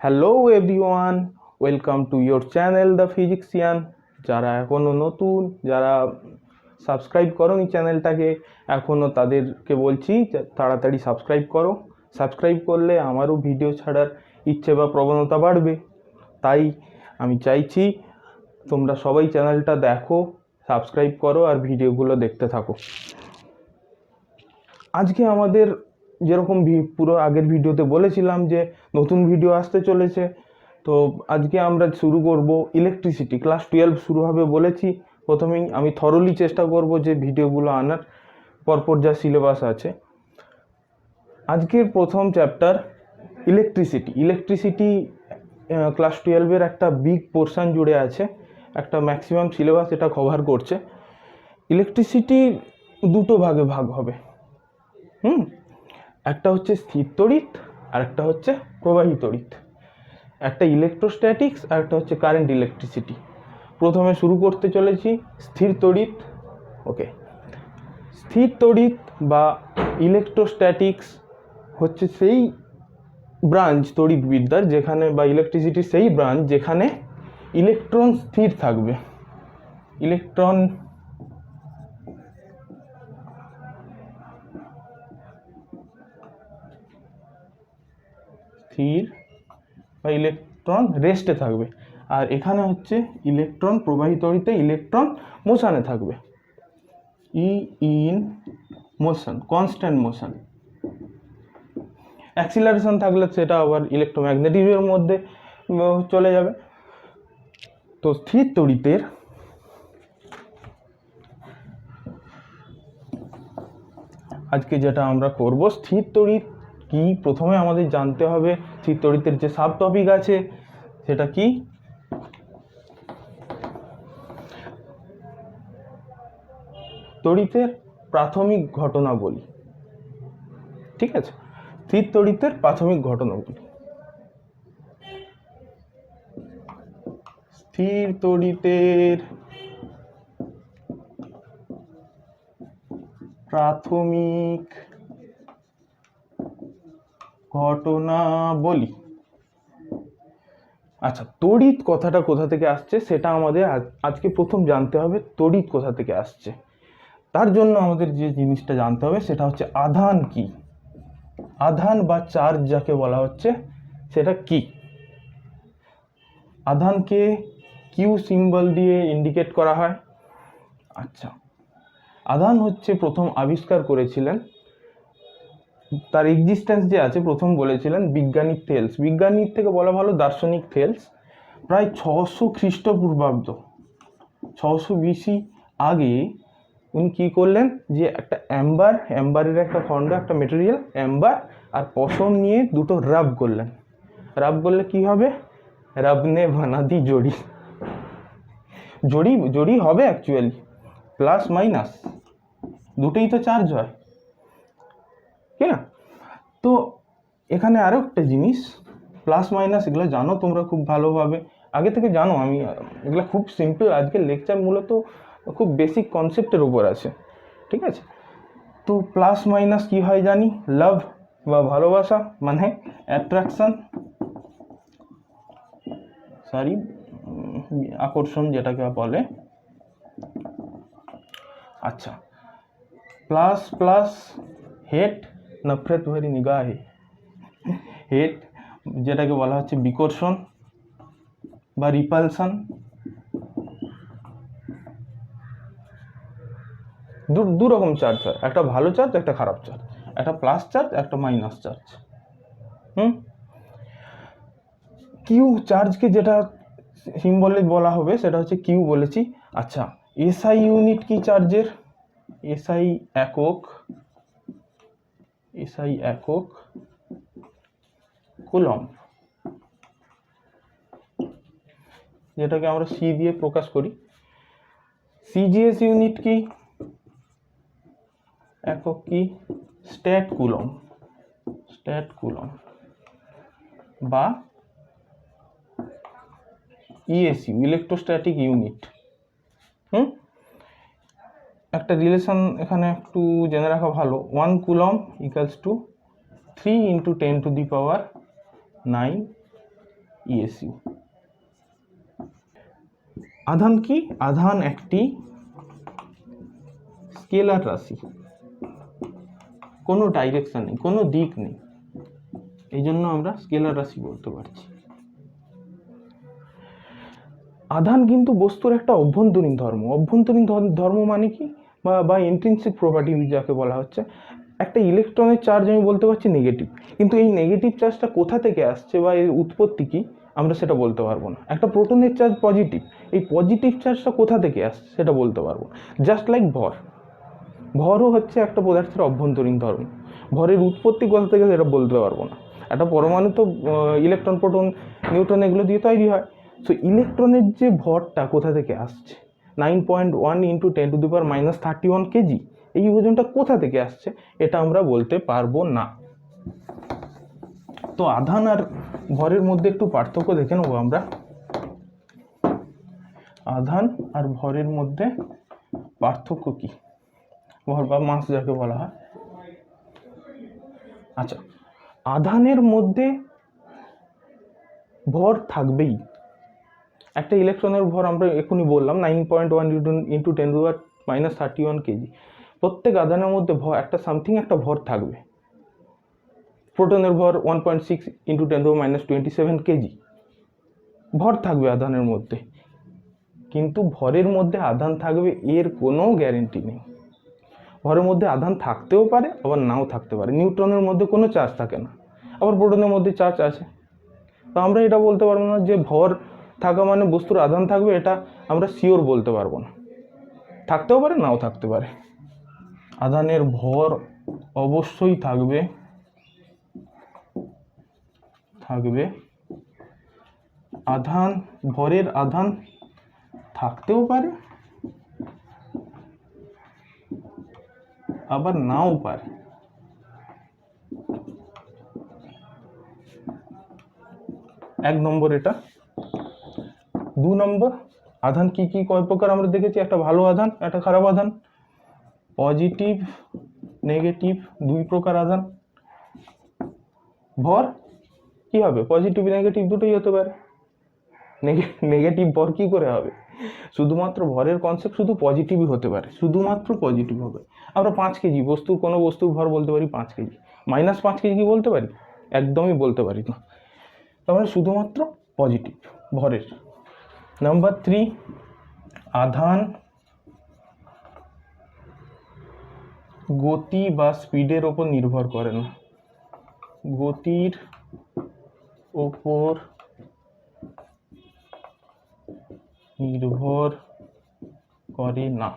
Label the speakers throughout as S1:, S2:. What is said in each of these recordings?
S1: Hello everyone, welcome to your channel the physician. যারা এখনও নতুন, যারা সাবস্ক্রাইব করোনি চ্যানেলটাকে এখনও, তাদেরকে বলছি তাড়াতাড়ি সাবস্ক্রাইব করো। সাবস্ক্রাইব করলে আমারও ভিডিও ছাড়ার ইচ্ছে বা প্রবণতা বাড়বে। তাই আমি চাইছি তোমরা সবাই চ্যানেলটা দেখো, সাবস্ক্রাইব করো আর ভিডিওগুলো দেখতে থাকো। আজকে আমাদের যেরকম পুরো আগের ভিডিওতে বলেছিলাম যে নতুন ভিডিও আসতে চলেছে, তো আজকে আমরা শুরু করব ইলেকট্রিসিটি। ক্লাস 12 শুরু হবে বলেছি। প্রথমেই আমি থরলি চেষ্টা করব যে ভিডিওগুলো আনার, পরপর যা সিলেবাস আছে। আজকের প্রথম চ্যাপ্টার ইলেকট্রিসিটি ক্লাস 12-এর একটা বিগ পোর্শন জুড়ে আছে, একটা ম্যাক্সিমাম সিলেবাস এটা কভার করছে। ইলেকট্রিসিটি দুটো ভাগে ভাগ হবে। একটা হচ্ছে স্থির তড়িৎ আর একটা হচ্ছে প্রবাহী তড়িৎ। একটা ইলেকট্রোস্ট্যাটিক্স আর একটা হচ্ছে কারেন্ট ইলেকট্রিসিটি। প্রথমে শুরু করতে চলেছি স্থির তড়িৎ। ওকে, স্থির তড়িৎ বা ইলেকট্রোস্ট্যাটিক্স হচ্ছে সেই ব্রাঞ্চ তড়িৎবিদ্যার যেখানে, বা ইলেকট্রিসিটির সেই ব্রাঞ্চ যেখানে ইলেকট্রন স্থির থাকবে। ইলেকট্রন স্থির বা ইলেকট্রন রেস্টে থাকবে। আর এখানে হচ্ছে ইলেকট্রন প্রবাহী তড়িতে ইলেকট্রন মোশনে থাকবে। In motion, constant motion. Acceleration থাকলে সেটা আবার ইলেকট্রোম্যাগনেটিজমের মধ্যে চলে যাবে। তো স্থির তড়িতের আজকে যেটা আমরা করব, স্থির তড়িৎ কি প্রথমে আমাদের জানতে হবে। স্থির তড়িতের যে সাব টপিক আছে সেটা কি, তড়িতের প্রাথমিক ঘটনাবলী। ঠিক আছে, স্থির তড়িতের প্রাথমিক ঘটনাবলী। স্থির তড়িতের প্রাথমিক ঘটনাবলী। আচ্ছা, তড়িৎ কথাটা কোথা থেকে আসছে সেটা আমাদের আজকে প্রথম জানতে হবে। তড়িৎ কোথা থেকে আসছে, তার জন্য আমাদের যে জিনিসটা জানতে হবে সেটা হচ্ছে আধান কি। আধান বা চার্জ যাকে বলা হচ্ছে সেটা কি। আধানকে কিউ সিম্বল দিয়ে ইন্ডিকেট করা হয়। আচ্ছা, আধান হচ্ছে প্রথম আবিষ্কার করেছিলেন, তার এক্সিস্টেন্স যে আছে প্রথম বলেছিলেন বিজ্ঞানী থেলস। বিজ্ঞানীর থেকে বলা ভালো দার্শনিক থেলস। প্রায় 600 খ্রিস্টপূর্বাব্দ, 600 বিসি আগে উনি কী করলেন, যে একটা অ্যাম্বারের একটা খণ্ড, একটা মেটেরিয়াল অ্যাম্বার আর পশম নিয়ে দুটো রাব করলেন। রাব করলে কি হবে, রাবনে বানাদি জড়ি। জড়ি হবে অ্যাকচুয়ালি, প্লাস মাইনাস দুটোই তো চার্জ হয়, কি না? তো এখানে আরও একটা জিনিস, প্লাস মাইনাস এগুলো জানো তোমরা খুব ভালোভাবে, আগে থেকে জানো। আমি এগুলো খুব সিম্পল, আজকের লেকচার মূলত খুব বেসিক কনসেপ্টের উপর আছে। ঠিক আছে, তো প্লাস মাইনাস কি হয় জানি, লাভ বা ভালোবাসা, মানে অ্যাট্রাকশন, আকর্ষণ যেটাকে বলে। আচ্ছা, প্লাস প্লাস হেট, নফরত ভরি নিগাহে। হেট যেটাকে বলা হচ্ছে বিকর্ষণ বা রিপালশন। দু রকম চার্জ হয়, একটা ভালো চার্জ, একটা খারাপ চার্জ, একটা প্লাস চার্জ, একটা মাইনাস চার্জ। কিউ চার্জকে যেটা সিম্বলে বলা হবে সেটা হচ্ছে কিউ বলেছি। আচ্ছা, এসআই ইউনিট কি চার্জের? এসআই একক কুলম্ব, যেটাকে আমরা সি দিয়ে প্রকাশ করি। সিজিএস ইউনিট কি, একক কি, স্ট্যাট কুলম্ব বা ইএসইউ, ইলেকট্রোস্ট্যাটিক ইউনিট। একটা রিলেশন এখানে একটু জেনে রাখা ভালো, 1 কুলম্ব ইকুয়ালস টু 3 × 10⁹ ESU। আধান কি? আধান একটি স্কেলার রাশি, কোনো ডাইরেকশন নেই, কোনো দিক নেই, এই জন্য আমরা স্কেলার রাশি বলতে পারছি। আধান কিন্তু বস্তুর একটা অভ্যন্তরীণ ধর্ম। অভ্যন্তরীণ ধর্ম মানে কি, বা ইন্ট্রিনসিক প্রপার্টি যাকে বলা হচ্ছে। একটা ইলেকট্রনের চার্জ আমি বলতে পারছি নেগেটিভ, কিন্তু এই নেগেটিভ চার্জটা কোথা থেকে আসছে বা এর উৎপত্তি কি আমরা সেটা বলতে পারবো না। একটা প্রোটনের চার্জ পজিটিভ, এই পজিটিভ চার্জটা কোথা থেকে আসছে সেটা বলতে পারবো। জাস্ট লাইক ভর, ভরও হচ্ছে একটা পদার্থের অভ্যন্তরীণ ধর্ম। ভরের উৎপত্তি কোথা থেকে সেটা বলতে পারবো না। একটা পরমাণু তো ইলেকট্রন, প্রোটন, নিউট্রন এগুলো দিয়ে তৈরি হয়। সো ইলেকট্রনের যে ভরটা কোথা থেকে আসছে, 9.1 × 10⁻³ কেজি, এই ওজনটা কোথা থেকে আসছে এটা আমরা বলতে পারবো না। তো আধান আর ভরের মধ্যে একটু পার্থক্য দেখে নেবো আমরা। আধান আর ভরের মধ্যে পার্থক্য কি, ভর বা মাস যাকে বলা হয়। আচ্ছা, আধানের মধ্যে ভর থাকবেই। একটা ইলেকট্রনের ভর আমরা এখনই বললাম 9.1 × 10⁻³ কেজি। প্রত্যেক আধানের মধ্যে ভর একটা সামথিং একটা ভর থাকবে। প্রোটনের ভর 1.6 × 10⁻27 কেজি ভর থাকবে আধানের মধ্যে, কিন্তু ভরের মধ্যে আধান থাকবে এর কোনো গ্যারেন্টি নেই। ভরের মধ্যে আধান থাকতেও পারে, আবার নাও থাকতে পারে। নিউট্রনের মধ্যে কোনো চার্জ থাকে না, আবার প্রোটনের মধ্যে চার্জ আছে। তো আমরা এটা বলতে পারবো না যে ভর থাকা মানে বস্তুর আধান থাকবে, এটা আমরা শিওর বলতে পারবো না। থাকতেও পারে, নাও থাকতে পারে। আধানের ভর অবশ্যই থাকবে, আধান, ভরের আধান থাকতেও পারে, আবার নাও পারে। এক নম্বর এটা। 2 নম্বর, আধান কি কি কয় প্রকার আমরা দেখেছি। একটা ভালো আধান, একটা খারাপ আধান। পজিটিভ, নেগেটিভ, 2 প্রকার আধান। ভর কি হবে? পজিটিভ নেগেটিভ দুটোই হতে পারে। নেগেটিভ ভর কি করে হবে? শুধুমাত্র ভরের কনসেপ্ট শুধু পজিটিভই হতে পারে, শুধুমাত্র পজিটিভ হবে। আমরা 5 কেজি বস্তু, কোনো বস্তুর ভর বলতে পারি 5 কেজি, -5 কেজি কি বলতে পারি? একদমই বলতে পারি না। তাহলে শুধুমাত্র পজিটিভ ভরের। নাম্বার 3, আধান গতি বা স্পিডের ওপর নির্ভর করে না। গতির ওপর নির্ভর করে না।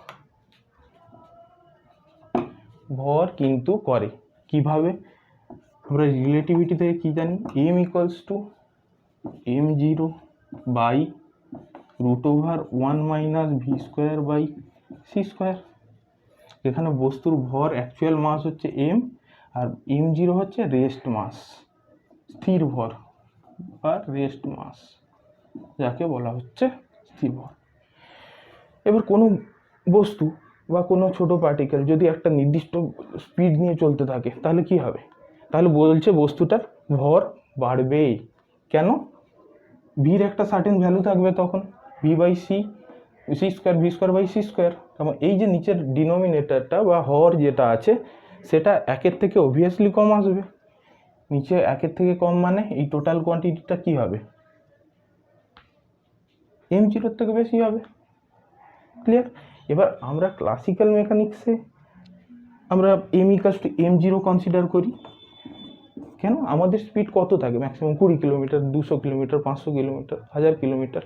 S1: ভর কিন্তু করে। কিভাবে? আমরা রিলেটিভিটি থেকে কি জানি? m = m0/√1 - v²/c²। এখানে বস্তুর ভর অ্যাকচুয়াল মাস হচ্ছে m, আর m0 হচ্ছে রেস্ট মাস, স্থির ভর বা রেস্ট মাস, যাকে বলা হচ্ছে স্থির ভর। এবার কোনো বস্তু বা কোনো ছোট পার্টিকেল যদি একটা নির্দিষ্ট স্পিড নিয়ে চলতে থাকে, তাহলে কি হবে? তাহলে বলছে বস্তুটার ভর বাড়বে। কেন? ভির একটা সার্টেন ভ্যালু থাকবে, তখন v/c, v²/c²। এবং এই যে নিচের ডিনোমিনেটরটা বা হর যেটা আছে, সেটা 1-এর থেকে অবভিয়াসলি কম আসবে। নিচে 1-এর থেকে কম মানে এই টোটাল কোয়ান্টিটিটা কি হবে? m0-এর থেকে বেশি হবে। ক্লিয়ার? এবার আমরা ক্লাসিক্যাল মেকানিক্সে আমরা m = m0 কনসিডার করি। কেন? আমাদের স্পিড কত থাকে? Maximum 20 kilometre, 200 kilometre, 500 kilometre, 1000 kilometre.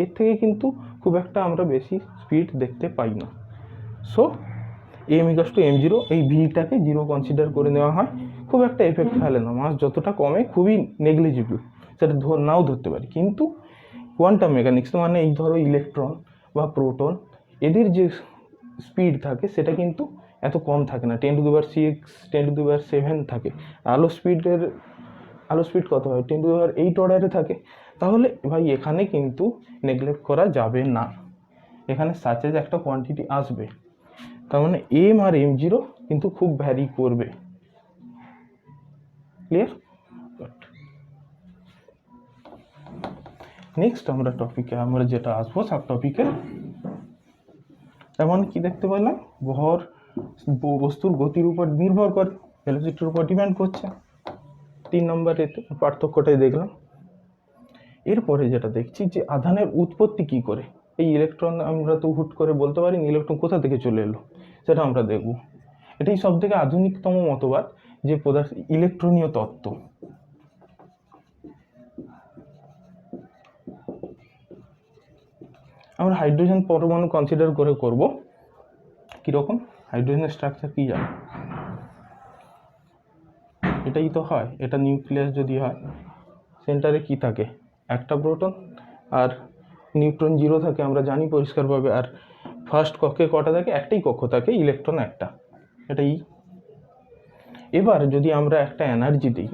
S1: এর থেকে কিন্তু খুব একটা আমরা বেশি স্পিড দেখতে পাই না। সো m = m0, এই ভিটাকে 0 কনসিডার করে নেওয়া হয়। খুব একটা এফেক্ট ফেলে না, মাস যতটা কমে খুবই নেগলিজিবল, সেটা নাও ধরতে পারি। কিন্তু কোয়ান্টাম মেকানিক্স মানে এই ধরো ইলেকট্রন বা প্রোটন, এদের যে স্পিড থাকে সেটা কিন্তু এত কম থাকে না, 10⁶, 10⁷ থাকে। আলো স্পিড কত হয়? 10⁸ অর্ডারে থাকে। তাহলে ভাই এখানে কিন্তু নেগলেক্ট করা যাবে না, এখানে সাচেজ একটা কোয়ান্টিটি আসবে। তার মানে m আর m0 কিন্তু খুব ভ্যারি করবে। ক্লিয়ার? নেক্সট আমরা যেটা আসবো সাব টপিকে, তেমন কি দেখতে পেলাম, ভর বস্তুর গতির উপর নির্ভর করে, ভেলোসিটির উপর ডিপেন্ড করছে। 3 নম্বরে পার্থক্যটাই দেখলাম। এরপরে যেটা দেখছি যে আধানের উৎপত্তি কি করে, এই ইলেকট্রন আমরা তো হুট করে বলতে পারি ইলেকট্রন কোথা থেকে চলে এলো, সেটা আমরা দেখব। এটাই সব থেকে আধুনিকতম মতবাদ যে পদার্থ ইলেকট্রনীয় তত্ত্ব। আমরা হাইড্রোজেন পরমাণু কনসিডার করে করব কিরকম, হাইড্রোজেনের স্ট্রাকচার কি জানো, এটাই তো হয়, এটা নিউক্লিয়াস যদি হয়, সেন্টারে কি থাকে, একটা প্রোটন আর নিউট্রন 0 থাকে আমরা জানি পরিষ্কারভাবে, আর ফার্স্ট কক্ষে কটা থাকে, একটাই কক্ষ থাকে, ইলেকট্রন একটা, এটাই। এবার যদি আমরা একটা এনার্জি দিই,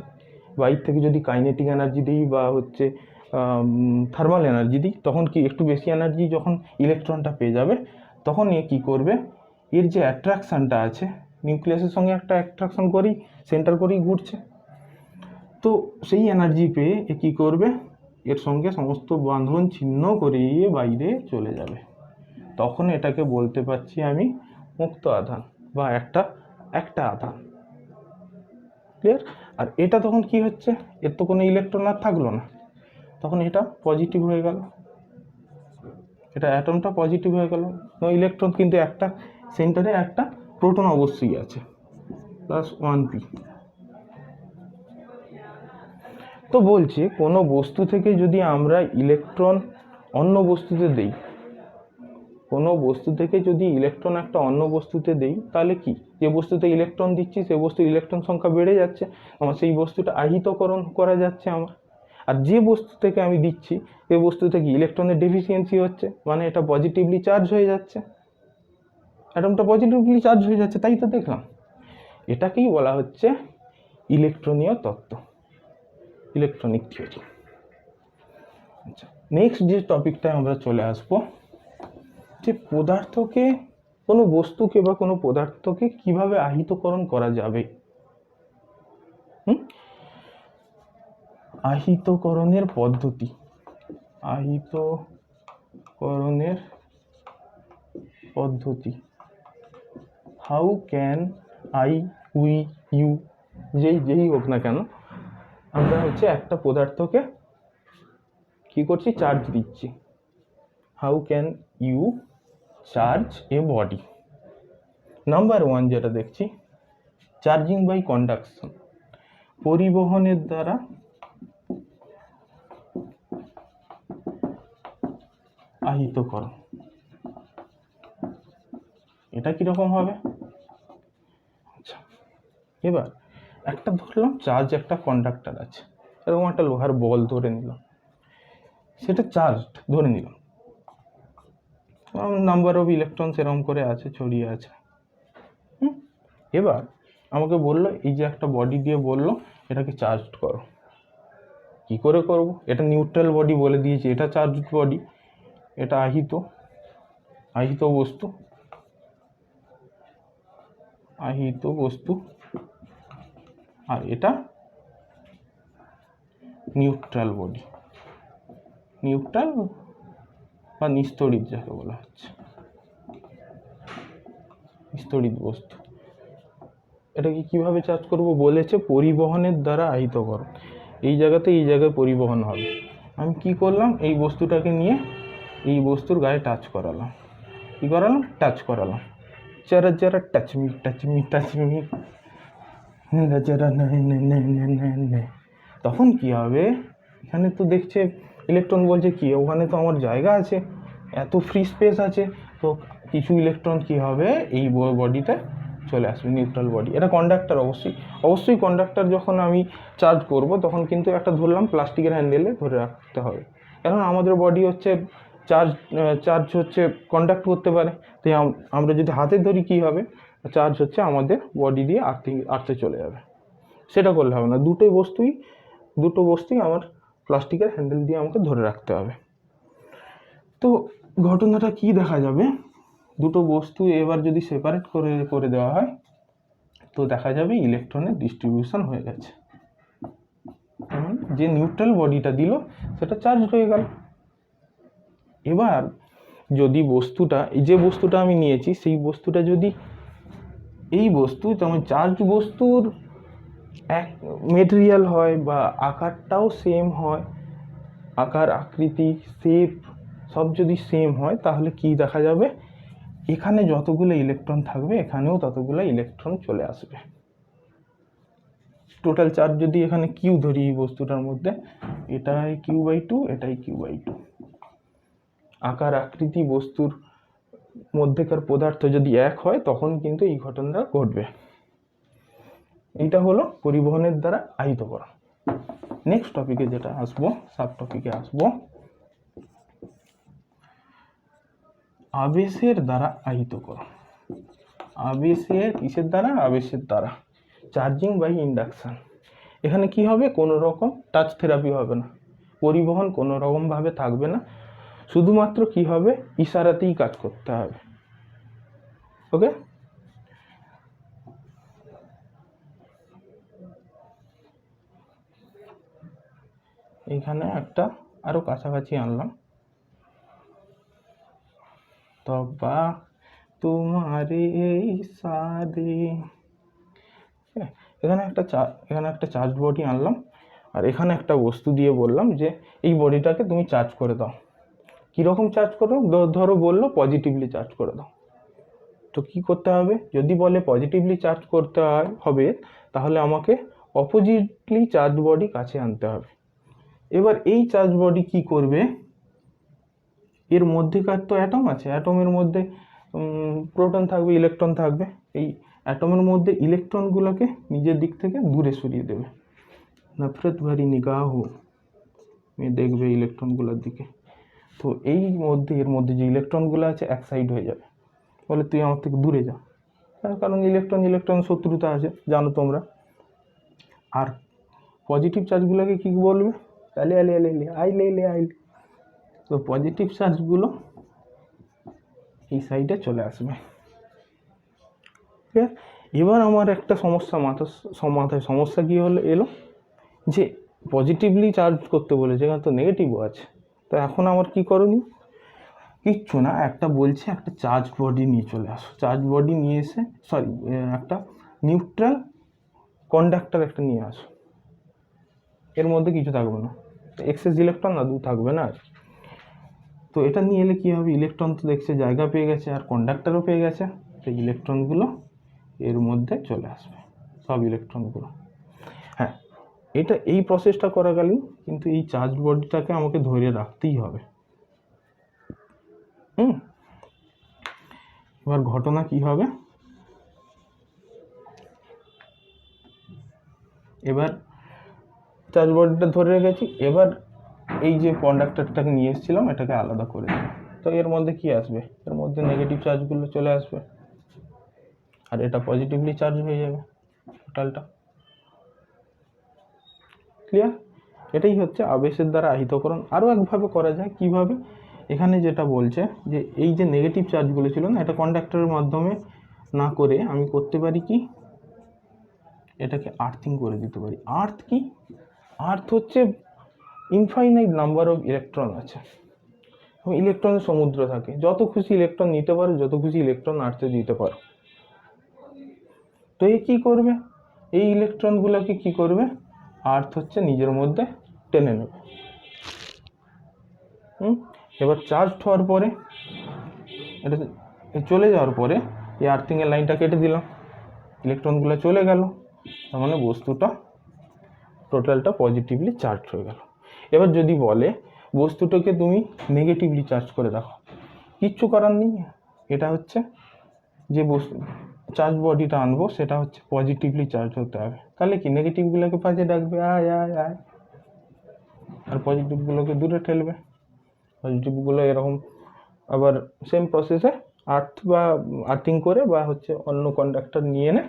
S1: বাইর থেকে যদি কাইনেটিক এনার্জি দিই বা হচ্ছে থার্মাল এনার্জি দিই, তখন কি একটু বেশি এনার্জি যখন ইলেকট্রনটা পেয়ে যাবে, তখন এ কী করবে, এর যে অ্যাট্রাকশানটা আছে, নিউক্লিয়াসের সঙ্গে একটা অ্যাট্রাকশন করেই সেন্টার করেই ঘুরছে, তো সেই এনার্জি পেয়ে এ কী করবে, এর সঙ্গে সমস্ত বাঁধন ছিন্ন করে বাইরে চলে যাবে। তখন এটাকে বলতে পারছি আমি মুক্ত আধান বা একটা আধান। ক্লিয়ার? আর এটা তখন কি হচ্ছে, এর তো কোনো ইলেকট্রন আর থাকলো না, তখন এটা পজিটিভ হয়ে গেল, এটা অ্যাটমটা পজিটিভ হয়ে গেল, নো ইলেকট্রন, কিন্তু একটা সেন্টারে একটা প্রোটন অবশ্যই আছে, +1p। তো বলছি কোনো বস্তু থেকে যদি আমরা ইলেকট্রন অন্য বস্তুতে দেই, কোনো বস্তু থেকে যদি ইলেকট্রন একটা অন্য বস্তুতে দেই, তাহলে কি, যে বস্তুতে ইলেকট্রন দিচ্ছি সে বস্তুর ইলেকট্রন সংখ্যা বেড়ে যাচ্ছে, আমার সেই বস্তুটা আহিতকরণ করা যাচ্ছে আমার। আর যে বস্তু থেকে আমি দিচ্ছি সে বস্তু থেকে ইলেকট্রনের ডেফিসিয়েন্সি হচ্ছে, মানে এটা পজিটিভলি চার্জ হয়ে যাচ্ছে, অ্যাটমটা পজিটিভলি চার্জ হয়ে যাচ্ছে, তাই তো দেখলাম। এটাকেই বলা হচ্ছে ইলেকট্রনীয় তত্ত্ব, ইলেকট্রনিক থিওরি। আচ্ছা, নেক্সট যে টপিকটায় আমরা চলে আসবো, যে পদার্থকে, কোনো বস্তুকে বা কোনো পদার্থকে কিভাবে আহিতকরণ করা যাবে। আহিতকরণের পদ্ধতি, আহিতকরণের পদ্ধতি, how can I, we, you, যেই হোক না কেন, আমরা হচ্ছে একটা পদার্থকে কি করছি, চার্জ দিচ্ছি। How can you charge a body. Number 1 যেটা দেখছি, চার্জিং বাই কন্ডাকশন, পরিবহনের দ্বারা আহিতকরণ। এটা কিরকম হবে, আচ্ছা এবার একটা ধরলাম চার্জ, একটা কন্ডাক্টর আছে, এরকম একটা লোহার বল ধরে নিলাম, সেটা চার্জ ধরে নিলাম, নাম্বার অফ ইলেকট্রন সেরকম করে আছে, ছড়িয়ে আছে। এবার আমাকে বললো এই যে একটা বডি দিয়ে বললো এটাকে চার্জ করো, কি করে করব, এটা নিউট্রাল বডি বলে দিয়েছি, এটা চার্জ বডি, এটা আহিত বস্তু, আর এটা নিউট্রাল বডি, নিউট্রাল বা নিস্তড়িত যাকে বলা হচ্ছে, নিস্তড়িত বস্তু। এটাকে কিভাবে চার্জ করব বলেছে, পরিবহনের দ্বারা আহিতকরণ, এই জায়গায় পরিবহন হবে। আমি কি করলাম, এই বস্তুটাকে নিয়ে এই বস্তুর গায়ে টাচ করালাম, টাচ করালাম, যারা টাচ মি, তখন কি হবে, এখানে তো দেখছে ইলেকট্রন বলছে কি, ওখানে তো আমার জায়গা আছে, এত ফ্রি স্পেস আছে, তো কিছু ইলেকট্রন কি হবে এই বডিতে চলে আসবে, নিউট্রাল বডি। এটা কন্ডাক্টর, অবশ্যই কন্ডাক্টর যখন আমি চার্জ করব তখন কিন্তু একটা ধরলাম প্লাস্টিকের হ্যান্ডেলে ধরে রাখতে হবে, কারণ আমাদের বডি হচ্ছে চার্জ হচ্ছে কন্ডাক্ট করতে পারে, তাই আমরা যদি হাতে ধরি কি হবে, চার্জ হচ্ছে আমাদের বডি দিয়ে আর্থে চলে যাবে, সেটা করলে হবে না, দুটো বস্তুই আমার প্লাস্টিকের হ্যান্ডেল দিয়ে আমাকে ধরে রাখতে হবে। তো ঘটনাটা কি দেখা যাবে, দুটো বস্তু এবার যদি সেপারেট করে দেওয়া হয়, তো দেখা যাবে ইলেকট্রনের ডিস্ট্রিবিউশন হয়ে গেছে, যে নিউট্রাল বডিটা দিল সেটা চার্জ হয়ে গেল, এবার যদি বস্তুটা, এই যে বস্তুটা আমি নিয়েছি, সেই বস্তুটা যদি এই বস্তু, যেমন চার্জ বস্তুর এক মেটেরিয়াল হয় বা আকারটাও সেম হয়, আকার আকৃতি শেপ সব যদি সেম হয়, তাহলে কি দেখা যাবে, এখানে যতগুলো ইলেকট্রন থাকবে এখানেও ততগুলো ইলেকট্রন চলে আসবে। টোটাল চার্জ যদি এখানে কিউ ধরি এই বস্তুটার মধ্যে, এটাই Q/2, এটাই Q/2। আকার আকৃতি বস্তুর মধ্যেকার পদার্থ যদি এক হয় তখন কিন্তু এই ঘটনাটা ঘটবে। এইটা হলো পরিবহনের দ্বারা আহিতকরণ। নেক্সট টপিকে যেটা আসবো, সাব টপিকে আসবো, আবেশের দ্বারা আহিতকরণ। আবেশের কিসের দ্বারা? আবেশের দ্বারা, চার্জিং বাই ইন্ডাকশন। এখানে কি হবে, কোনো রকম টাচ থেরাপি হবে না, পরিবহন কোনো রকম ভাবে থাকবে না, শুধুমাত্র কি হবে, ইশারাতেই কাজ করতে হবে। ওকে, এখানে একটা আরো কাছাকাছি আনলাম, তবা তোমারে সাদে, এখানে একটা চার্জ বডি আনলাম, আর এখানে একটা বস্তু দিয়ে বললাম যে এই বডিটাকে তুমি চার্জ করে দাও। কীরকম চার্জ করো? ধরো বললো পজিটিভলি চার্জ করে দাও। তো কি করতে হবে, যদি বলে পজিটিভলি চার্জ করতে হবে, তাহলে আমাকে অপোজিটলি চার্জ বডি কাছে আনতে হবে। এবার এই চার্জ বডি কি করবে, এর মধ্যেকার তো অ্যাটম আছে, অ্যাটমের মধ্যে প্রোটন থাকবে, ইলেকট্রন থাকবে, এই অ্যাটমের মধ্যে ইলেকট্রনগুলোকে নিজের দিক থেকে দূরে সরিয়ে দেবে। নফরত ভরি নিগাহ দেখবে ইলেকট্রনগুলোর দিকে। তো এর মধ্যে যে ইলেকট্রনগুলো আছে এক সাইড হয়ে যাবে, বলে তুই আমার থেকে দূরে যা, কারণ ইলেকট্রন শত্রুতা আছে, জানো তোমরা। আর পজিটিভ চার্জগুলোকে কি বলবে, আলে আলে আলে আইলে এলে আইলে। তো পজিটিভ চার্জগুলো এই সাইডে চলে আসবে। ঠিক আছে, এবার আমার একটা সমস্যা কি এলো, যে পজিটিভলি চার্জ করতে বলেছে, এখানে তো নেগেটিভও আছে। তো এখন আমার কি করণীয়? কিচ্ছু না, একটা বলছে একটা চার্জ বডি নিয়ে চলে আসো, চার্জ বডি নিয়ে এসে একটা নিউট্রাল কন্ডাক্টর একটা নিয়ে আসো, এর মধ্যে কিছু থাকবে না, এক্সেস ইলেকট্রন না থাকবে না আর। তো এটা নিয়ে এলে কি হবে, ইলেকট্রন তো দেখছে জায়গা পেয়ে গেছে আর কন্ডাক্টরও পেয়ে গেছে, সেই ইলেকট্রনগুলো এর মধ্যে চলে আসবে, সব ইলেকট্রনগুলো। হ্যাঁ, এই প্রসেসটা করাকালীন কিন্তু এই চার্জ বডিটাকে আমাকে ধরে রাখতেই হবে। এবার ঘটনা কি হবে, এবার চার্জ বডিটা ধরে রেখেছি, এবার এই যে কন্ডাক্টরটাকে নিয়ে এসেছিলাম এটাকে আলাদা করে দিই। তো এর মধ্যে কি আসবে, এর মধ্যে নেগেটিভ চার্জগুলো চলে আসবে, আর এটা পজিটিভলি চার্জ হয়ে যাবে টোটালটা। ক্লিয়ার? এটাই হচ্ছে আবেশের দ্বারা আহিতকরণ। আরও একভাবে করা যায়, কিভাবে, এখানে যেটা বলছে যে এই যে নেগেটিভ চার্জগুলো ছিল না, এটা কন্ডাক্টরের মাধ্যমে না করে আমি করতে পারি কি, এটাকে আর্থিং করে দিতে পারি। আর্থ কি, আর্থ হচ্ছে ইনফাইনাইট নাম্বার অফ ইলেকট্রন আছে, ইলেকট্রনের সমুদ্র থাকে, যত খুশি ইলেকট্রন নিতে পারো, যত খুশি ইলেকট্রন আর্থে দিতে পারো। তো এ কী করবে, এই ইলেকট্রনগুলোকে কি করবে, আর্থ হচ্ছে নিজের মধ্যে টেনে নেবে। এবার চার্জ হওয়ার পরে, এটা চলে যাওয়ার পরে এই আর্থিংয়ের লাইনটা কেটে দিলাম, ইলেকট্রনগুলো চলে গেল, তার মানে বস্তুটা টোটালটা পজিটিভলি চার্জ হয়ে গেল। এবার যদি বলে বস্তুটাকে তুমি নেগেটিভলি চার্জ করে দেখো, কিচ্ছু করার নেই, এটা হচ্ছে যে চার্জ বডিটা আনবো সেটা হচ্ছে পজিটিভলি চার্জ হতে হবে, তাহলে কি নেগেটিভগুলোকে পাশে ডাকবে, আয় আয় আয়, আর পজিটিভগুলোকে দূরে ঠেলবে। পজিটিভগুলো এরকম আবার সেম প্রসেসে আর্থিং করে বা হচ্ছে অন্য কন্ডাক্টর নিয়ে এনে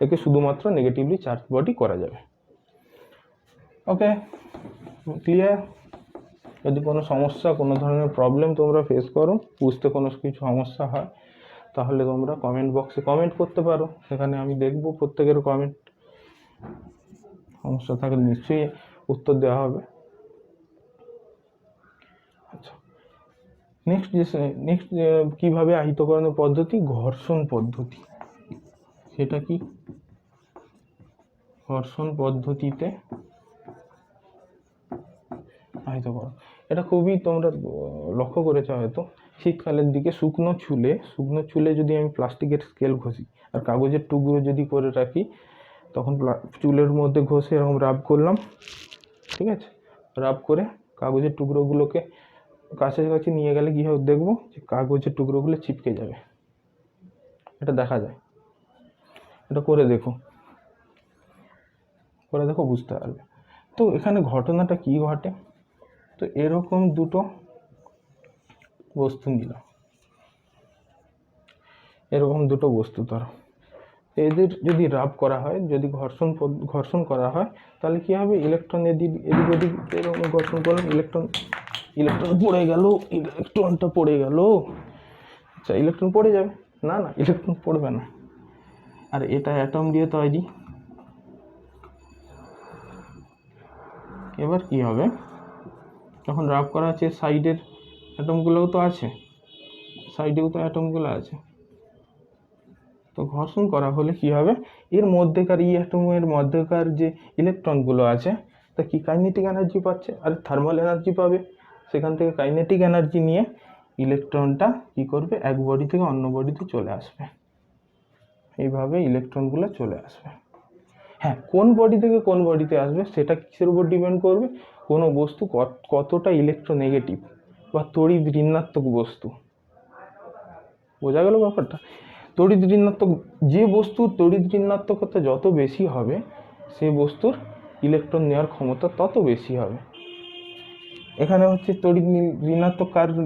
S1: একে শুধুমাত্র নেগেটিভলি চার্জ বডি করা যাবে। ওকে, ক্লিয়ার? যদি কোনো সমস্যা, কোনো ধরনের প্রবলেম তোমরা ফেস করো, বুঝতে কোনো কিছু সমস্যা হয়, তাহলে তোমরা কমেন্ট বক্সে কমেন্ট করতে পারো, সেখানে আমি দেখবো প্রত্যেকের কমেন্ট। সমস্যা থাকলে নিশ্চয়ই উত্তর দেওয়া হবে। নেক্সট কিভাবে আহিতকরণের পদ্ধতি, ঘর্ষণ পদ্ধতি। সেটা কি, ঘর্ষণ পদ্ধতিতে আহিতকরণ। এটা খুবই তোমরা লক্ষ্য করেছো হয়তো, শীতকালের দিকে শুকনো চুলে যদি আমি প্লাস্টিকের স্কেল ঘষি আর কাগজের টুকরো যদি করে রাখি, তখন চুলের মধ্যে ঘষে এরকম রাব করলাম, ঠিক আছে, রাব করে কাগজের টুকরোগুলোকে কাছাকাছি নিয়ে গেলে কী হবে দেখবো যে কাগজের টুকরোগুলো চিপকে যাবে। এটা দেখা যায়, এটা করে দেখো বুঝতে পারবে। তো এখানে ঘটনাটা কি ঘটে, তো এরকম দুটো বস্তু নিলাম, এরকম দুটো বস্তু ধরো, এদের যদি রাব করা হয়, যদি ঘর্ষণ করা হয়, তাহলে কি হবে, ইলেকট্রন এদিক ওদিক এরকম ঘর্ষণ করলাম, ইলেকট্রন পড়ে গেল, ইলেকট্রনটা পড়ে গেল। আচ্ছা, ইলেকট্রন পড়ে যাবে না, ইলেকট্রন পড়বে না। আর এটা অ্যাটম দিয়ে তৈরি। এবার কি হবে, যখন রাব করা আছে সাইডের অ্যাটমগুলোও তো আছে, সাইডেও তো অ্যাটমগুলো আছে, তো ঘর্ষণ করা হলে কি হবে, এর মধ্যেকার অ্যাটমের মধ্যেকার যে ইলেকট্রনগুলো আছে তা কি কাইনেটিক এনার্জি পাচ্ছে, আর থার্মাল এনার্জি পাবে। সেখান থেকে কাইনেটিক এনার্জি নিয়ে ইলেকট্রনটা কি করবে, এক বডি থেকে অন্য বডিতে চলে আসবে। এইভাবে ইলেকট্রনগুলো চলে আসবে। হ্যাঁ, কোন বডি থেকে কোন বডিতে আসবে সেটা কিসের উপর ডিপেন্ড করবে, কোনো বস্তু কতটা ইলেকট্রোনেগেটিভ বা তড়িৎ ঋণাত্মক বস্তু। বোঝা গেল ব্যাপারটা? তড়িৎ ঋণাত্মক, যে বস্তুর তড়িৎ ঋণাত্মকতা যত বেশি হবে, সে বস্তুর ইলেকট্রন নেওয়ার ক্ষমতা তত বেশি হবে। এখানে হচ্ছে তড়িৎ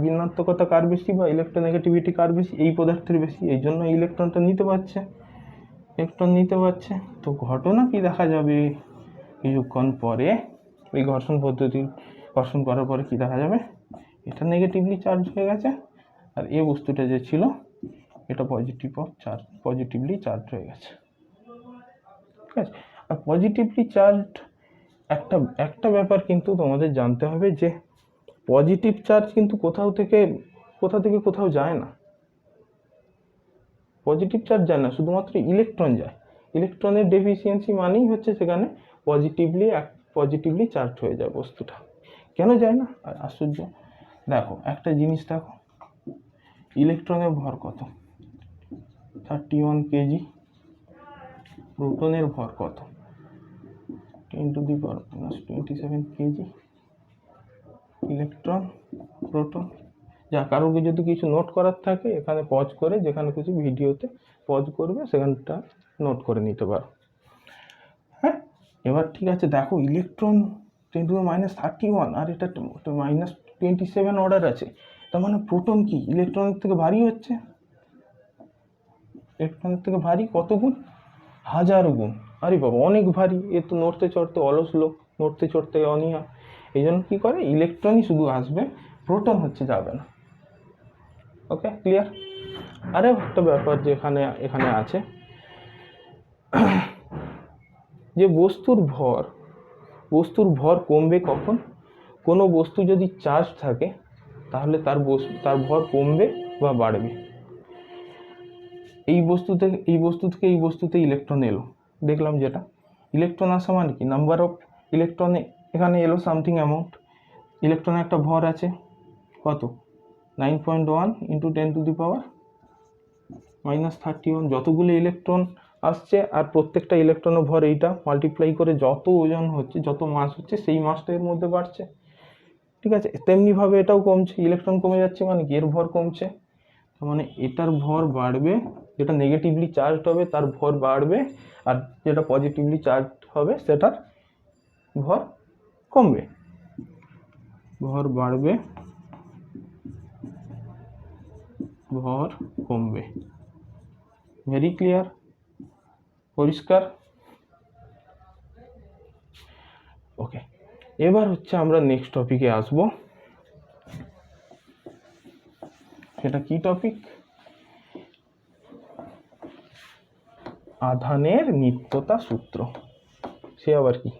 S1: ঋণাত্মকতা কার বেশি বা ইলেকট্রোনেগেটিভিটি কার বেশি, এই পদার্থের বেশি, এই জন্য ইলেকট্রনটা নিতে পারছে, তো ঘটনা কি দেখা যাবে কিছুক্ষণ পরে, ওই ঘর্ষণ করার পরে কি দেখা যাবে, এটা নেগেটিভলি চার্জ হয়ে গেছে, আর এই বস্তুটা যে ছিল এটা পজিটিভলি চার্জ হয়ে গেছে। ঠিক আছে, আর পজিটিভলি চার্জ একটা ব্যাপার কিন্তু তোমাদের জানতে হবে, যে পজিটিভ চার্জ কিন্তু কোথা থেকে কোথাও যায় না, পজিটিভ চার্জ যায় না, শুধুমাত্র ইলেকট্রন যায়। ইলেকট্রনের ডেফিসিয়েন্সি মানেই হচ্ছে সেখানে পজিটিভলি চার্জ হয়ে যায় বস্তুটা। কেন যায় না, আর আশ্চর্য, দেখো একটা জিনিস দেখো, ইলেকট্রনের ভর কত, 31 কেজি, প্রোটনের ভর কত, 10⁻⁻27 কেজি, ইলেকট্রন প্রোটন। যা কারোকে যদি কিছু নোট করার থাকে, এখানে পজ করে, যেখানে কিছু ভিডিওতে পজ করবে সেখানটা নোট করে নিতে পারো। হ্যাঁ, এবার ঠিক আছে, দেখো ইলেকট্রন 10⁻31 আর এটা -27 অর্ডার আছে, তার মানে প্রোটন কি ইলেকট্রনের থেকে ভারী হচ্ছে, ইলেকট্রনের থেকে ভারী কত গুণ, 1000 গুণ। আরে বাবা, অনেক ভারী, এ তো নড়তে চড়তে অলস লোক, নড়তে চড়তে অনীহা, এই জন্য কী করে, ইলেকট্রনই শুধু আসবে, প্রোটন হচ্ছে যাবে না। ওকে, ক্লিয়ার? আরে একটা ব্যাপার যে এখানে আছে, যে বস্তুর ভর কমবে কখন, কোনো বস্তু যদি চার্জ থাকে তাহলে তার ভর কমবে বা বাড়বে। এই বস্তু থেকে এই বস্তুতে ইলেকট্রন এলো, দেখলাম যেটা ইলেকট্রন আসা মানে কি, নাম্বার অফ ইলেকট্রনে এখানে এলো সামথিং অ্যামাউন্ট, ইলেকট্রনের একটা ভর আছে কত, 9.1 × 10⁻⁻31। যতগুলো ইলেকট্রন আসছে আর প্রত্যেকটা ইলেকট্রনের ভর এইটা মাল্টিপ্লাই করে যত ওজন হচ্ছে, যত মাস হচ্ছে, সেই মাসটা এর মধ্যে বাড়ছে। ঠিক আছে, তেমনিভাবে এটাও কমছে, ইলেকট্রন কমে যাচ্ছে মানে কি, এর ভর কমছে, তার মানে এটার ভর বাড়বে, যেটা নেগেটিভলি চার্জড হবে তার ভর বাড়বে, আর যেটা পজিটিভলি চার্জ হবে সেটার ভর কমবে, ভর বাড়বে, ভর কমবে। ভেরি ক্লিয়ার, পরিষ্কার? ওকে, এবার হচ্ছে আমরা নেক্সট টপিকে আসব। সেটা কি টপিক, আধানের নিত্যতা সূত্র। সে আবার কি,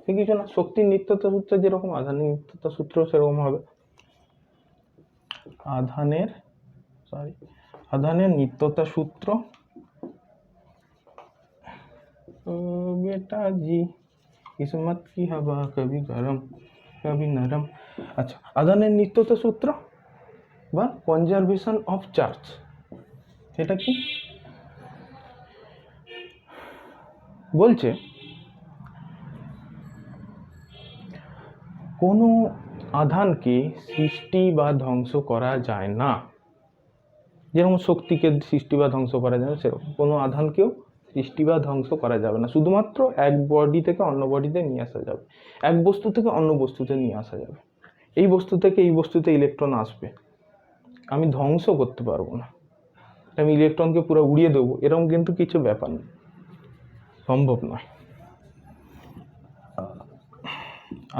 S1: সে কিছু না, শক্তির নিত্যতা সূত্র যেরকম আধানের নিত্যতা সূত্র সেরকম হবে। আধানের আধানের নিত্যতা সূত্র। বেটা জি কিসমত কি হাওয়া কবি গরম কবি নরম। আচ্ছা, আধানের নিত্যতা সূত্র বা কনজারভেশন অফ চার্জ, এটা কি বলছে? কোনো আধানকে সৃষ্টি বা ধ্বংস করা যায় না, যেরকম শক্তিকে সৃষ্টি বা ধ্বংস করা যায় না, সেরকম কোনো আধানকেও সৃষ্টি বা ধ্বংস করা যাবে না। শুধুমাত্র এক বডি থেকে অন্য বডিতে নিয়ে আসা যাবে, এক বস্তু থেকে অন্য বস্তুতে নিয়ে আসা যাবে। এই বস্তু থেকে এই বস্তুতে ইলেকট্রন আসবে, আমি ধ্বংস করতে পারবো না, আমি ইলেকট্রনকে পুরো উড়িয়ে দেবো, এরকম কিন্তু কিছু ব্যাপার নেই, সম্ভব নয়।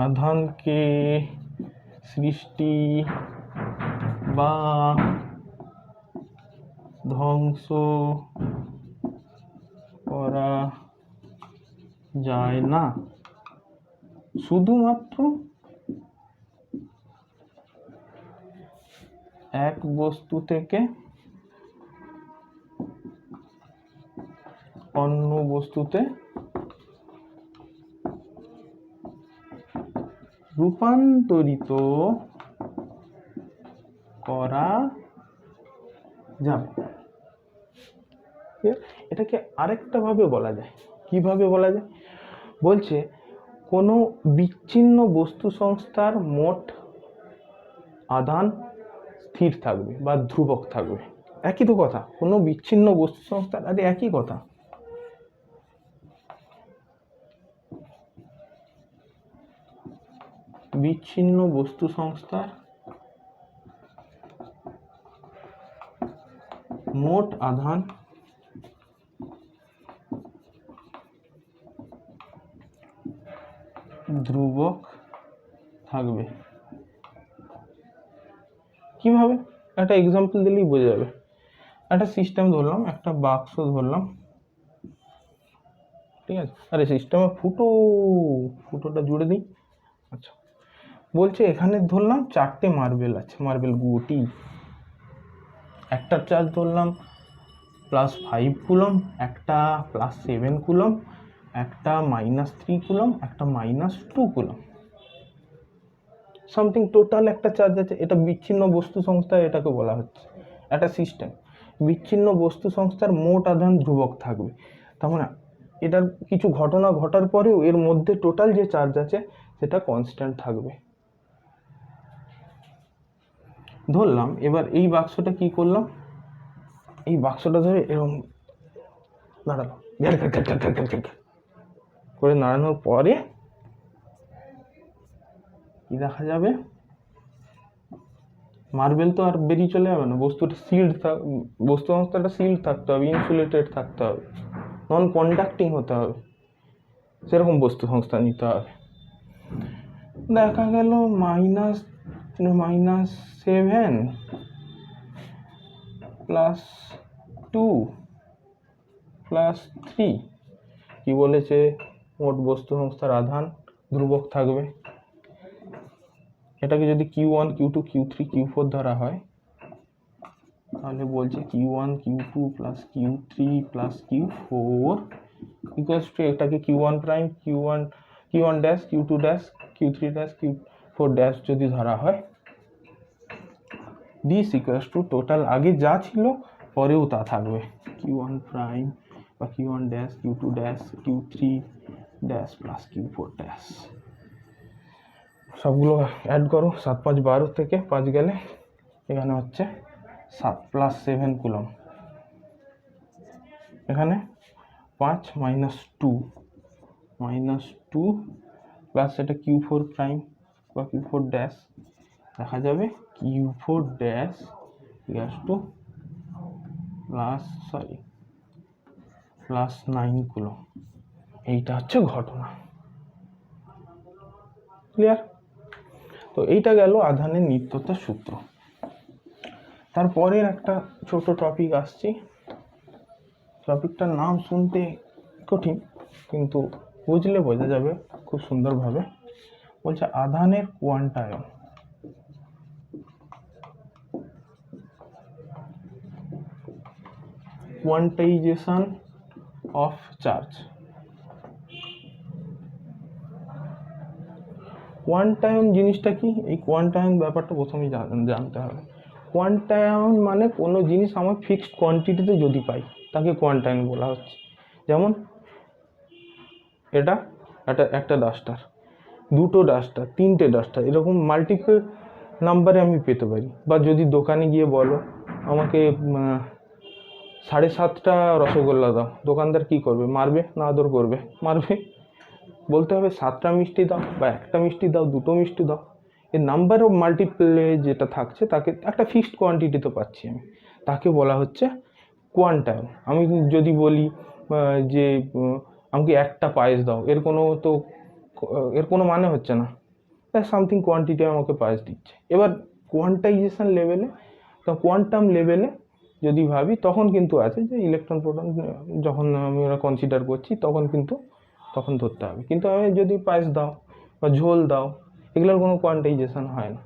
S1: আধানকে সৃষ্টি বা ধ্বংস করা যায় না, শুধুমাত্র এক বস্তু থেকে অন্য বস্তুতে রূপান্তরিত করা যাবে। এটাকে আরেকটা ভাবে বলা যায়, কিভাবে বলা যায়? বলছে কোনো বিচ্ছিন্ন বস্তু সংস্থার মোট আধান স্থির থাকবে বা ধ্রুবক থাকবে। একই তো কথা, কোনো বিচ্ছিন্ন বস্তু সংস্থার, আরে একই কথা। বিচ্ছিন্ন বস্তু সংস্থার মোট আধান ধ্রুবক থাকবে। কিভাবে? একটা এক্সাম্পল দিলেই বোঝা যাবে। একটা সিস্টেম ধরলাম, একটা বাক্স ধরলাম, ঠিক আছে? আরে সিস্টেমে ফুটোটা জুড়ে দিই। আচ্ছা, বলছে এখানে ধরলাম 4টে মার্বেল আছে, মার্বেল গুটি। একটা চার্জ ধরলাম +5 কুলম, একটা +7 কুলম, একটা -3 কুলম, একটা -2 কুলম, সামথিং টোটাল একটা চার্জ আছে। এটা বিচ্ছিন্ন বস্তু সংস্থা, এটাকে বলা হচ্ছে একটা সিস্টেম। বিচ্ছিন্ন বস্তু সংস্থার মোট আধান ধ্রুবক থাকবে, তার মানে এটার কিছু ঘটনা ঘটার পরেও এর মধ্যে টোটাল যে চার্জ আছে সেটা কনস্ট্যান্ট থাকবে। ধরলাম এবার এই বাক্সটা কি করলাম, এই বাক্সটা ধরে এরকম নাড়ালাম, করে নাড়ানোর পরে কি দেখা যাবে? মার্বেল তো আর বেরিয়ে চলে যাবে না, বস্তুটা সিল্ড, বস্তু সংস্থাটা সিল্ড থাকতে হবে, ইনসুলেটেড থাকতে হবে, নন কন্ডাক্টিং হতে হবে, সেরকম বস্তু সংস্থা নিতে হবে। দেখা গেল -7 +2 +3 কি বলেছে? মোট বস্তু সংস্থার আধান ধ্রুবক থাকবে। এটাকে যদি Q1 Q2 Q3 Q4 ধরা হয়, তাহলে বলছে Q1 Q2 + Q3 + Q4 equals to, এটাকে Q1 prime Q1 dash Q2 dash Q3 dash Q4 dash যদি ধরা হয়, দিস ইকুয়ালস টু টোটাল আগে যা ছিল পরেও তা থাকবে, Q1 প্রাইম বা Q1 dash Q2 dash Q3 dash plus Q4 dash. সবগুলো অ্যাড করো, 7 5 12 থেকে 5 গেলে এখানে হচ্ছে 7 + 7 কুলম, এখানে 5 -2 প্লাস এটা Q4 প্রাইম বা Q4 ড্যাশ, দেখা যাবে Q4 dash equals to +9 coulomb. এইটা হচ্ছে ঘটনা। ক্লিয়ার? তো এইটা গেল আধানের নিত্যতার সূত্র। তারপরের একটা ছোট টপিক আসছি, টপিকটার নাম শুনতে কঠিন কিন্তু বুঝলে বোঝা যাবে খুব সুন্দরভাবে। বলছে আধানের কোয়ান্টায়ন। Quantization of charge. কোয়ান্টায়ন জিনিসটা কি? এই কোয়ান্টায়ন ব্যাপারটা প্রথমেই জানতে হবে। কোয়ান্টায়ন মানে কোনো জিনিস আমার ফিক্সড কোয়ান্টিটিতে যদি পাই তাকে কোয়ান্টায়ন বলা হচ্ছে। যেমন এটা একটা ডাস্টার, দুটো ডাস্টার, তিনটে ডাস্টার, এরকম মাল্টিপল নাম্বারে আমি পেতে পারি। বা যদি দোকানে গিয়ে বলো আমাকে 7.5টা রসগোল্লা দাও, দোকানদার কি করবে? মারবে না আদর করবে? মারবে। বলতে হবে 7টা মিষ্টি দাও, বা একটা মিষ্টি দাও, দুটো মিষ্টি দাও। এর নাম্বার অফ মাল্টিপ্লে যেটা থাকছে তাকে একটা ফিক্সড কোয়ান্টিটি তো পাচ্ছি আমি, তাকে বলা হচ্ছে কোয়ান্টায়ন। আমি যদি বলি যে আমাকে একটা পায়েস দাও, এর কোনো মানে হচ্ছে না, সামথিং কোয়ান্টিটি আমাকে পায়েস দিচ্ছে। এবার কোয়ান্টাইজেশন লেভেলে, কোয়ান্টাম লেভেলে যদি ভাবি তখন কিন্তু আছে যে ইলেকট্রন প্রোটন যখন আমরা কনসিডার করছি তখন ধরতে হবে। কিন্তু আমি যদি পায়েস দাও বা ঝোল দাও, এগুলোর কোনো কোয়ান্টাইজেশন হয় না।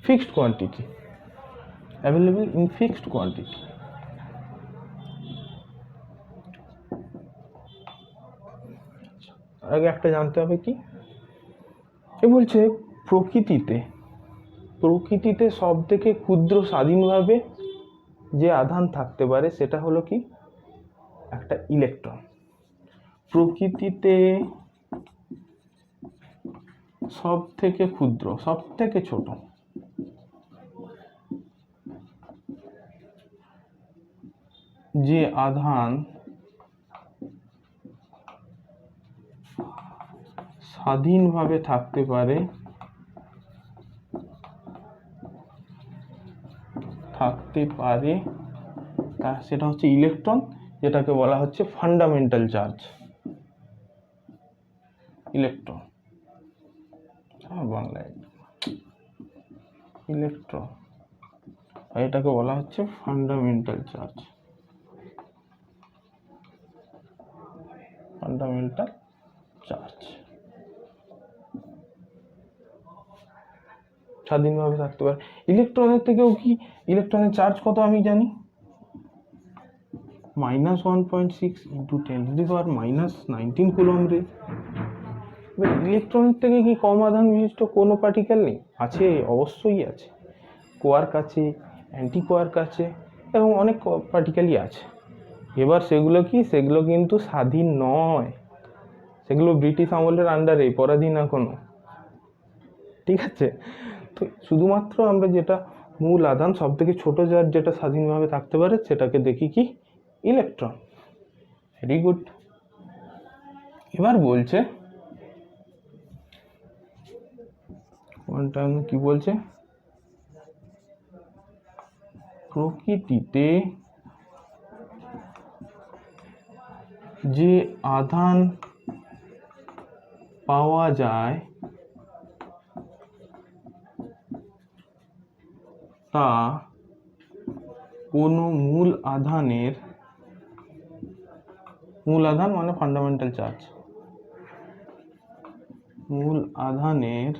S1: Fixed quantity, available in fixed quantity. আগে একটা জানতে হবে কি, এ বলছে প্রকৃতিতে সব থেকে ক্ষুদ্র স্বাধীনভাবে যে আধান থাকতে পারে সেটা হলো কি? একটা ইলেকট্রন। প্রকৃতিতে সব থেকে ক্ষুদ্র, সব থেকে ছোট যে আধান স্বাধীনভাবে থাকতে পারে সেটা হচ্ছে ইলেকট্রন, যেটাকে বলা হচ্ছে ফান্ডামেন্টাল চার্জ। ইলেকট্রন, বাংলায় ইলেকট্রন, এটাকে বলা হচ্ছে ফান্ডামেন্টাল চার্জ। ফান্ডামেন্টাল চার্জ স্বাধীনভাবে থাকতে পারে। ইলেকট্রনের থেকেও কি, ইলেকট্রনের চার্জ কত আমি জানি, -1.6 × 10⁻⁻19 কুলম্ব রে। এবার ইলেকট্রনের থেকে কি কম আধান বিশিষ্ট কোনো পার্টিকেল নেই? আছে, অবশ্যই আছে। কোয়ার্ক আছে, অ্যান্টি কোয়ার্ক আছে, এবং অনেক পার্টিকেলই আছে। এবার সেগুলো কিন্তু স্বাধীন নয়, সেগুলো ব্রিটিশ আমলের আন্ডারে, পরাধীন এখনো। ঠিক আছে? তো শুধুমাত্র আমরা যেটা মূল আধান সব থেকে ছোট যেটা স্বাধীনভাবে থাকতে পারে সেটাকে দেখি কি? ইলেকট্রন। Very good. এবার বলছে কোয়ান্টাম কি বলছে, প্রকৃতিতে যে আধান পাওয়া যায় তা কোনো মূল আধান মানে ফান্ডামেন্টাল চার্জ, মূল আধানের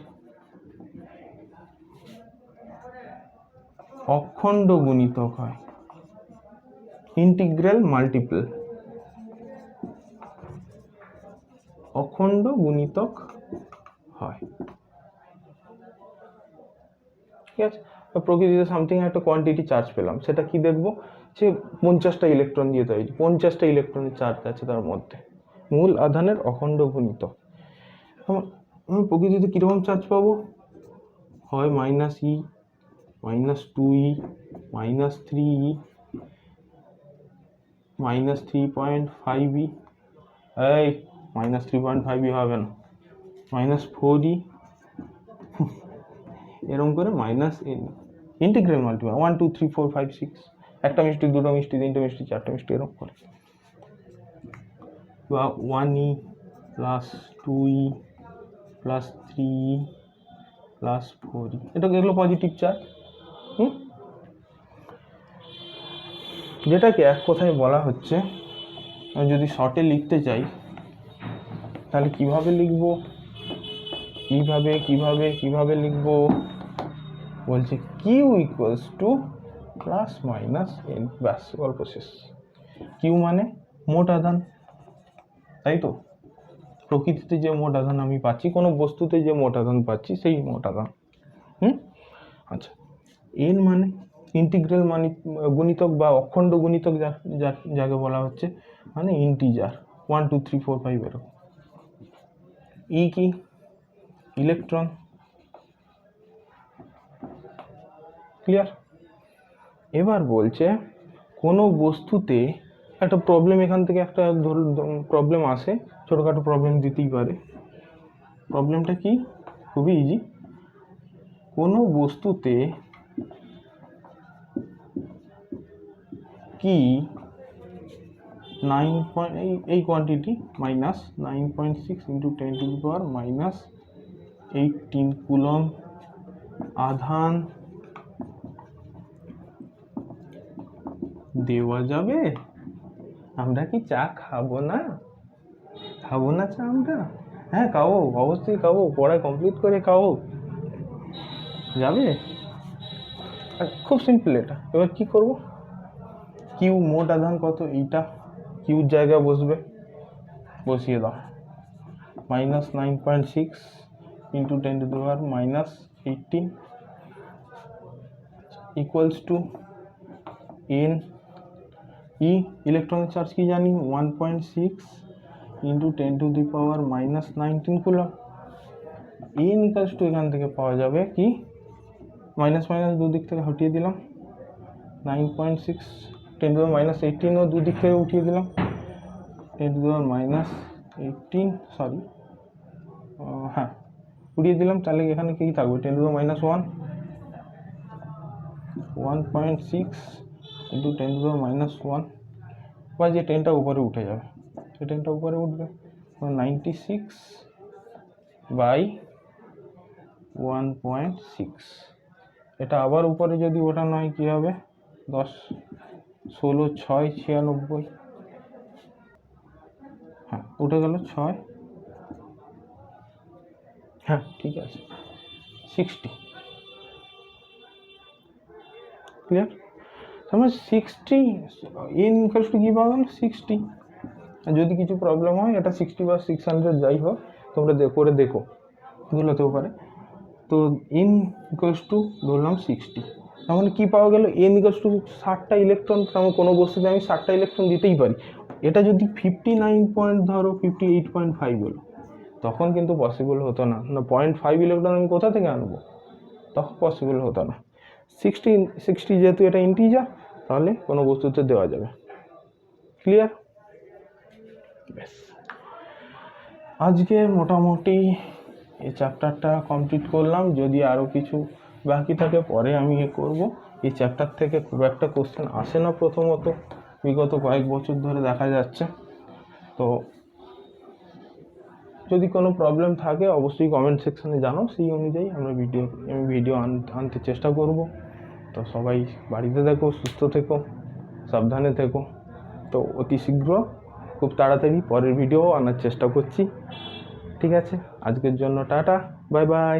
S1: অখণ্ড গুণিতক হয়, ইন্টিগ্রাল মাল্টিপল, অখণ্ড গুণিতক হয়। ঠিক আছে? প্রকৃতিতে সামথিং একটা কোয়ান্টিটি চার্জ পেলাম, সেটা কি দেখবো, যে 50টা ইলেকট্রন দিয়ে তৈরি, 50টা ইলেকট্রনের চার্জ আছে তার মধ্যে, মূল আধানের অখণ্ড গুণিতক। আমি প্রকৃতিতে কিরকম চার্জ পাবো? হয় -e, -2e, -3e, -3.5e, এই -3.5e হবে না, -4e, এরকম করে ইন্টিগ্রাল মাল্টিপ্লাই 1 2 3 4 5 6, একটা মিষ্টি, দুটো মিষ্টি, তিনটে মিষ্টি, চারটে মিষ্টি, এরকম করে। বা 1e + 2e + 3e + 4e, এগুলো পজিটিভ চার্জ। যেটাকে এক কথায় বলা হচ্ছে, আমি যদি শর্টে লিখতে চাই তাহলে কিভাবে লিখবো, কিভাবে লিখবো? বলছে Q = প্লাস মাইনাস এন, ব্যাস গল্প শেষ। কিউ মানে মোট আধান, তাই তো? প্রকৃতিতে যে মোট আধান আমি পাচ্ছি, কোনো বস্তুতে যে মোট আধান পাচ্ছি সেই মোট আধান। আচ্ছা, এন মানে ইন্টিগ্রাল মানে গুণিতক বা অখণ্ড গুণিতক, যাকে বলা হচ্ছে, মানে ইন্টিজার 1 2 3 4 5 এরকম। ই কি? ইলেকট্রন। ক্লিয়ার? এবার বলছে কোনো বস্তুতে একটা প্রবলেম, এখান থেকে একটা প্রবলেম আসে, ছোটোখাটো প্রবলেম দিতেই পারে। প্রবলেমটা কি? খুবই ইজি। কোনো বস্তুতে কি 9 এই কোয়ান্টিটি মাইনাস 9.6 ইন্টু 10⁻⁻18 কুলম আধান দেওয়া যাবে? আমরা কি চা খাবো না? খাবো না চা আমরা? হ্যাঁ খাবো, অবশ্যই খাবো, পড়া কমপ্লিট করে খাবো। যাবে? খুব সিম্পল এটা। এবার কি করব? কিউ মোট আধান কত? এইটা কিউর জায়গায় বসবে, বসিয়ে দাও। Minus 9.6 into 10⁻⁻18 equals to n. E ইলেকট্রনের চার্জ কি জানি? 1.6 into 10⁻⁻19 coulomb. N equals to এখান থেকে পাওয়া যাবে কি? মাইনাস মাইনাস দুদিক থেকে হটিয়ে দিলাম, 9.6 10⁻⁻18ও দুদিক থেকে উঠিয়ে দিলাম, 10⁻⁻18 সরি, হ্যাঁ উঠিয়ে দিলাম। তাহলে এখানে কি থাকবে? 10⁻⁻1 1.6 ইন্টু 10⁻⁻1, বা যে 10টা উপরে উঠে যাবে, সেই 10টা উপরে উঠবে, 96/1.6। এটা আবার উপরে যদি ওঠানো হয় কী হবে? 10 16 6 96, হ্যাঁ উঠে গেল 6, হ্যাঁ ঠিক আছে 60। ক্লিয়ার? তাহলে 60 এন ইকুয়ালস টু কি পাওয়া গেল? 60। আর যদি কিছু প্রবলেম হয়, এটা 60 বা 600 যাই হোক, তোমরা করে দেখো, ভুল হতেও পারে। তো এন ইকুয়ালস টু ধরলাম 60, তাহলে কী পাওয়া গেল? এন ইকুয়ালস টু 60টা ইলেকট্রন। তাহলে কোনো বস্তুতে আমি 60টা ইলেকট্রন দিতেই পারি। এটা যদি 58.5 হলো, তখন কিন্তু পসিবল হতো না। 0.5 ইলেকট্রন আমি কোথা থেকে আনবো? তখন পসিবল হতো না। 60 যেহেতু এটা ইন্টিজার, তাহলে কোনো বস্তুতে দেওয়া যাবে। ক্লিয়ার? ব্যাস, আজকে মোটামুটি এই চ্যাপ্টারটা কমপ্লিট করলাম। যদি আরও কিছু বাকি থাকে পরে আমি করব। এই চ্যাপ্টার থেকে খুব একটা কোশ্চেন আসে না প্রথমত, বিগত কয়েক বছর ধরে দেখা যাচ্ছে। তো যদি কোনো প্রবলেম থাকে অবশ্যই কমেন্ট সেকশনে জানাও, সেই অনুযায়ী আমি ভিডিও আনতে চেষ্টা করব। তো সবাই বাড়িতে থেকো, সুস্থ থেকো, সাবধানে থেকো। তো অতি শীঘ্র খুব তাড়াতাড়ি পরের ভিডিও আনার চেষ্টা করছি। ঠিক আছে, আজকের জন্য টাটা, বাই বাই।